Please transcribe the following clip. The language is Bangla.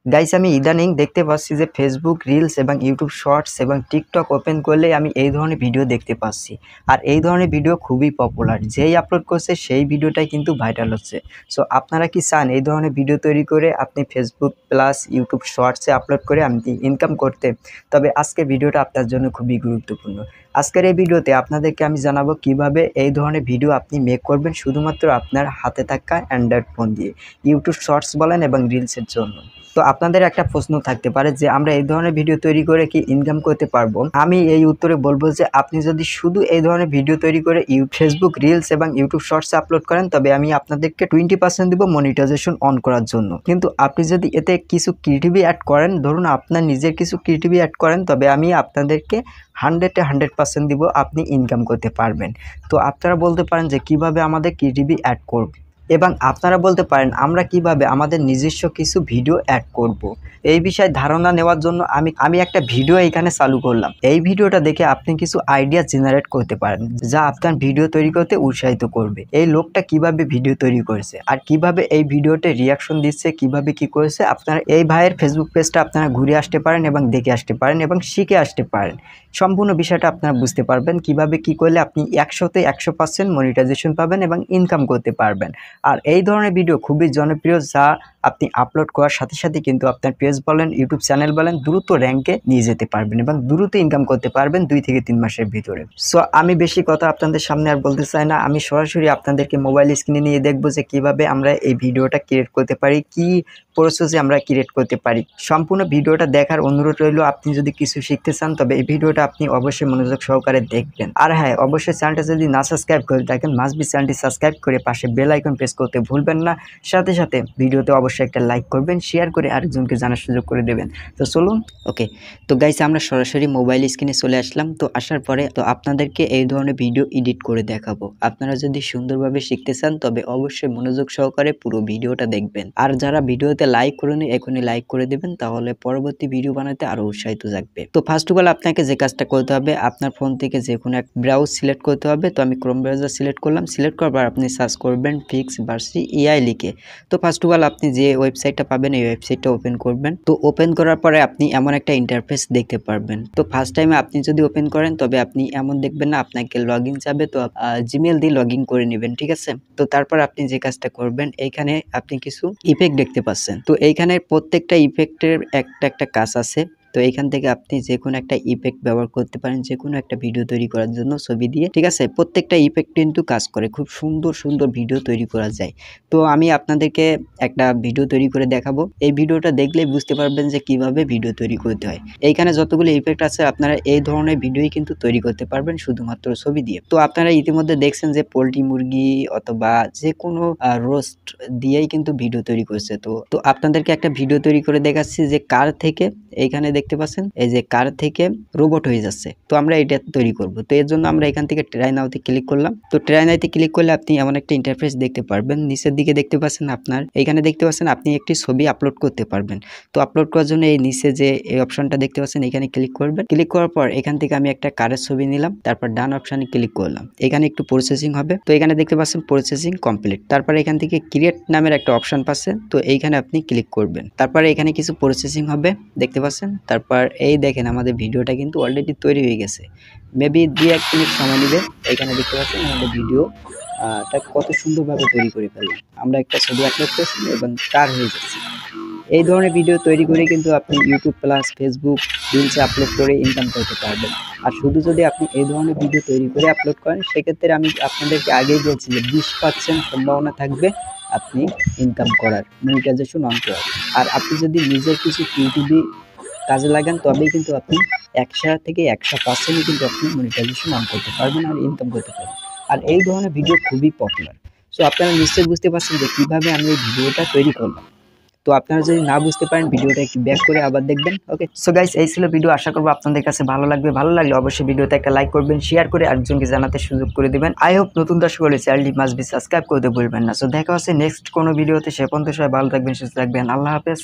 গাইস আমি ইদানিং দেখতে পাচ্ছি যে ফেসবুক রিলস এবং ইউটিউব শর্টস এবং টিকটক ওপেন করলে আমি এই ধরনের ভিডিও দেখতে পাচ্ছি। আর এই ধরনের ভিডিও খুবই পপুলার, যেই আপলোড করছে সেই ভিডিওটাই কিন্তু ভাইরাল হচ্ছে। সো আপনারা কি চান এই ধরনের ভিডিও তৈরি করে আপনি ফেসবুক প্লাস ইউটিউব শর্টসে আপলোড করে আপনি ইনকাম করতে? তবে আজকের ভিডিওটা আপনার জন্য খুবই গুরুত্বপূর্ণ। আজকের এই ভিডিওতে আপনাদেরকে আমি জানাবো কিভাবে এই ধরনের ভিডিও আপনি মেক করবেন শুধুমাত্র আপনার হাতে থাকা অ্যান্ড্রয়েড ফোন দিয়ে, ইউটিউব শর্টস বলেন এবং রিলসের জন্য। তো আপনাদের একটা প্রশ্ন থাকতে পারে যে আমরা এই ধরনের ভিডিও তৈরি করে কি ইনকাম করতে পারবো? আমি এই উত্তরে বলবো যে আপনি যদি শুধু এই ধরনের ভিডিও তৈরি করে ফেসবুক রিলস এবং ইউটিউব শর্টসে আপলোড করেন তবে আমি আপনাদেরকে 20% দিব মনিটাইজেশন অন করার জন্য। কিন্তু আপনি যদি এতে কিছু ক্রিয়েটিভ অ্যাড করেন, ধরুন আপনার নিজের কিছু ক্রিয়েটিভ অ্যাড করেন, তবে আমি আপনাদেরকে 100% দিব, আপনি ইনকাম করতে পারবেন। তো আপনারা বলতে পারেন যে কিভাবে আমাদের ক্রিয়েটিভ অ্যাড করবে, এবং আপনারা বলতে পারেন আমরা কিভাবে আমাদের নিজস্ব কিছু ভিডিও অ্যাড করব। এই বিষয়ে ধারণা নেওয়ার জন্য আমি একটা ভিডিও এখানে চালু করলাম। এই ভিডিওটা দেখে আপনি কিছু আইডিয়া জেনারেট করতে পারেন যা আপনার ভিডিও তৈরি করতে উৎসাহিত করবে। এই লোকটা কিভাবে ভিডিও তৈরি করেছে আর কিভাবে এই ভিডিওতে রিয়াকশন দিচ্ছে, কিভাবে কি করেছে, আপনারা এই ভাইয়ের ফেসবুক পেজটা আপনারা ঘুরে আসতে পারেন এবং দেখে আসতে পারেন এবং শিখে আসতে পারেন। সম্পূর্ণ বিষয়টা আপনারা বুঝতে পারবেন কিভাবে কি করলে আপনি 100তে 100% মনিটাইজেশন পাবেন এবং ইনকাম করতে পারবেন। আর এই ধরনের ভিডিও খুবই জনপ্রিয়, যা আপনি আপলোড করার সাথে সাথে কিন্তু আপনার পেজ বলেন, ইউটিউব চ্যানেল বলেন, দ্রুত র্যাঙ্কে নিয়ে যেতে পারবেন এবং দ্রুত ইনকাম করতে পারবেন 2 থেকে 3 মাসের ভিতরে। সো আমি বেশি কথা আপনাদের সামনে আর বলতে চাই না, আমি সরাসরি আপনাদেরকে মোবাইল স্ক্রিনে নিয়ে দেখবো যে কিভাবে আমরা এই ভিডিওটা ক্রিয়েট করতে পারি, কি প্রসেসে আমরা ক্রিয়েট করতে পারি। সম্পূর্ণ ভিডিওটা দেখার অনুরোধ রইল। আপনি যদি কিছু শিখতে চান তবে এই ভিডিওটা আপনি অবশ্যই মনোযোগ সহকারে দেখবেন। আর হ্যাঁ, অবশ্যই চ্যানেলটা যদি না সাবস্ক্রাইব করে থাকেন মাস্ট বি চ্যানেলটি সাবস্ক্রাইব করে পাশে বেল আইকন প্রেস করতে ভুলবেন না। সাথে সাথে ভিডিওতে অবশ্যই একটা লাইক করবেন, শেয়ার করে আরেকজনকে জানার সুযোগ করে দেবেন। তো চলুন। ওকে, তো গাইস আমরা সরাসরি মোবাইল স্ক্রিনে চলে আসলাম। তো আসার পরে তো আপনাদেরকে এই ধরনের ভিডিও এডিট করে দেখাবো। আপনারা যদি সুন্দরভাবে শিখতে চান তবে অবশ্যই মনোযোগ সহকারে পুরো ভিডিওটা দেখবেন। আর যারা ভিডিওতে লাইক করেনি এখনই লাইক করে দেবেন, তাহলে পরবর্তী ভিডিও বানাতে আরো উৎসাহিত জাগবে। তো ফার্স্ট অফ অল আপনাকে যে কাজটা করতে হবে, আপনার ফোন থেকে যে কোনো এক ব্রাউজ সিলেক্ট করতে হবে। তো আমি ক্রোম ব্রাউজার সিলেক্ট করলাম। সিলেক্ট করার পর আপনি সার্চ করবেন ফিক্স ভার্সি এআই লিখে। তো ফার্স্ট অফ অল আপনি যে ওয়েবসাইটটা পাবেন এই ওয়েবসাইটটা ওপেন করবেন। তো ওপেন করার পরে আপনি এমন একটা ইন্টারফেস দেখতে পারবেন। তো ফার্স্ট টাইমে আপনি যদি ওপেন করেন তবে আপনি এমন দেখবেন না, আপনাকে লগ ইন চাবে। তো জিমেল দিয়ে লগ ইন করে নেবেন, ঠিক আছে। তো তারপর আপনি যে কাজটা করবেন, এইখানে আপনি কিছু ইফেক্ট দেখতে পাচ্ছেন। তো এইখানে প্রত্যেকটা ইফেক্টের একটা একটা কাজ আছে। তো এইখান থেকে আপনি যে কোনো একটা ইফেক্ট ব্যবহার করতে পারেন যে কোনো একটা ভিডিও তৈরি করার জন্য ছবি দিয়ে, ঠিক আছে। প্রত্যেকটা ইফেক্ট কিন্তু কাজ করে, খুব সুন্দর সুন্দর ভিডিও তৈরি করা যায়। তো আমি আপনাদেরকে একটা ভিডিও তৈরি করে দেখাবো। এই ভিডিওটা দেখলেই বুঝতে পারবেন যে কিভাবে ভিডিও তৈরি করতে হয়। এইখানে যতগুলো ইফেক্ট আছে আপনারা এই ধরনের ভিডিওই কিন্তু তৈরি করতে পারবেন শুধুমাত্র ছবি দিয়ে। তো আপনারা ইতিমধ্যে দেখছেন যে পোল্ট্রি মুরগি অথবা যে কোনো রোস্ট দিয়েই কিন্তু ভিডিও তৈরি করছে। তো আপনাদেরকে একটা ভিডিও তৈরি করে দেখাচ্ছি যে কার থেকে, এইখানে দেখতে পাচ্ছেন এই যে কার থেকে রোবট হয়ে যাচ্ছে। তো আমরা এটা তৈরি করব। তো এর জন্য আমরা এখান থেকে ট্রাই নাওতে ক্লিক করলাম। তো ট্রাই নাওতে ক্লিক করলে আপনি এমন একটা ইন্টারফেস দেখতে পারবেন। নিচের দিকে দেখতে পাচ্ছেন আপনার এইখানে দেখতে পাচ্ছেন আপনি একটি ছবি আপলোড করতে পারবেন। তো আপলোড করার জন্য এই নিচে যে এই অপশনটা দেখতে পাচ্ছেন এখানে ক্লিক করবেন। ক্লিক করার পর এখান থেকে আমি একটা কারের ছবি নিলাম, তারপর ডান অপশনে ক্লিক করলাম। এখানে একটু প্রসেসিং হবে। তো এখানে দেখতে পাচ্ছেন প্রসেসিং কমপ্লিট। তারপর এখান থেকে ক্রিয়েট নামের একটা অপশন পাচ্ছেন। তো এইখানে আপনি ক্লিক করবেন। তারপরে এখানে কিছু প্রসেসিং হবে দেখতে পাচ্ছেন। তারপর এই দেখেন আমাদের ভিডিওটা কিন্তু অলরেডি তৈরি হয়ে গেছে। মেবি 2-1 মিনিট সময় নেবে। এখানে দেখতে পাচ্ছেন আমাদের ভিডিও কত সুন্দরভাবে তৈরি করে ফেললাম। আমরা একটা ছবি আপলোড করছি এবং কার হয়ে যাচ্ছে। এই ধরনের ভিডিও তৈরি করে কিন্তু আপনি ইউটিউব প্লাস ফেসবুক রিলসে আপলোড করে ইনকাম করতে পারবেন। আর শুধু যদি আপনি এই ধরনের ভিডিও তৈরি করে আপলোড করেন সেক্ষেত্রে আমি আপনাদেরকে আগেই বলছি যে 20% সম্ভাবনা থাকবে আপনি ইনকাম করার, মনিটাইজেশন অন করার। আর আপনি যদি নিজের কিছু ক্রিয়েটিভ কাজে লাগান তবেই কিন্তু আপনি 100 থেকে 100% কিন্তু আপনি মনিটাইজেশন অন করতে পারবেন আর ইনকাম করতে পারবেন। আর এই ধরনের ভিডিও খুবই পপুলার। সো আপনারা নিশ্চয়ই বুঝতে পারছেন যে কিভাবে আমি এই ভিডিওটা তৈরি করলাম। তো আপনারা যদি না বুঝতে পারেন ভিডিওটা একটু ব্যাক করে আবার দেখবেন। ওকে, সো গাইস এই ছিল ভিডিও। আশা করবো আপনাদের কাছে ভালো লাগবে। ভালো লাগলে অবশ্যই ভিডিওতে একটা লাইক করবেন, শেয়ার করে আরেকজনকে জানাতে সুযোগ করে দিবেন। আই হোপ নতুন দর্শক হলে চ্যানেলটি মাস্ট বি সাবস্ক্রাইব করতে ভুলবেন না। সো দেখা হচ্ছে নেক্সট কোনো ভিডিওতে। সে পর্যন্ত সবাই ভালো থাকবেন, সুস্থ থাকবেন। আল্লাহ হাফেজ।